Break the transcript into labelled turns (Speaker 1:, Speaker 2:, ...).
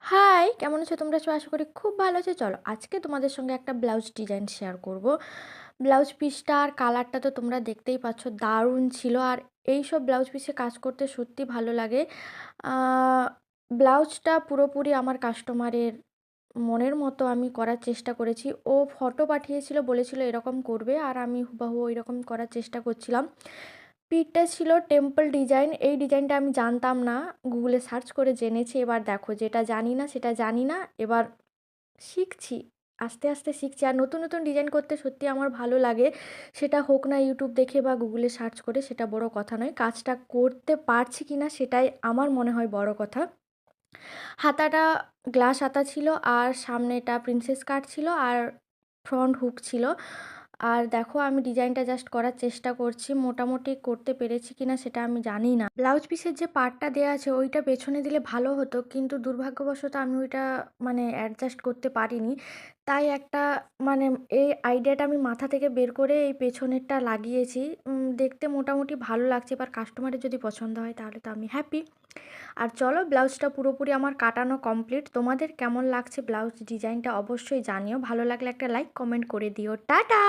Speaker 1: High, কেমন আছো তোমরা সবাই? আশা করি খুব ভালো আছো। চলো আজকে তোমাদের সঙ্গে একটা ব্লাউজ ডিজাইন শেয়ার করব। ব্লাউজ পিসটা আর কালারটা তো তোমরা দেখতেই পাচ্ছ, দারুণ ছিল। আর এইসব ব্লাউজ পিসে কাজ করতে সত্যি ভালো লাগে। আহ, ব্লাউজটা পুরোপুরি আমার কাস্টমারের মনের মতো আমি করার চেষ্টা করেছি। ও ফটো পাঠিয়েছিল, বলেছিল এরকম করবে, আর আমি হুবাহু ওই রকম করার চেষ্টা করছিলাম। পিঠটা ছিল টেম্পল ডিজাইন। এই ডিজাইনটা আমি জানতাম না, গুগলে সার্চ করে জেনেছি। এবার দেখো, যেটা জানি না সেটা জানি না, এবার শিখছি, আস্তে আস্তে শিখছি। আর নতুন নতুন ডিজাইন করতে সত্যি আমার ভালো লাগে। সেটা হোক না ইউটিউব দেখে বা গুগলে সার্চ করে, সেটা বড় কথা নয়, কাজটা করতে পারছি কি না সেটাই আমার মনে হয় বড় কথা। হাতাটা গ্লাস হাতা ছিল, আর সামনেটা প্রিন্সেস কাট ছিল, আর ফ্রন্ট হুক ছিল। আর দেখো, আমি ডিজাইনটা জাস্ট করার চেষ্টা করছি, মোটামুটি করতে পেরেছি কিনা সেটা আমি জানি না। ব্লাউজ পিসের যে পার্টটা দেওয়া আছে ওইটা পেছনে দিলে ভালো হতো, কিন্তু দুর্ভাগ্যবশত আমি ওইটা অ্যাডজাস্ট করতে পারিনি। তাই একটা মানে এই আইডিয়াটা আমি মাথা থেকে বের করে এই পেছনেরটা লাগিয়েছি। দেখতে মোটামুটি ভালো লাগছে। এবার কাস্টমারের যদি পছন্দ হয় তাহলে তো আমি হ্যাপি। আর চলো, ব্লাউজটা পুরোপুরি আমার কাটানো কমপ্লিট। তোমাদের কেমন লাগছে ব্লাউজ ডিজাইনটা অবশ্যই জানিও। ভালো লাগলে একটা লাইক কমেন্ট করে দিও। টাটা।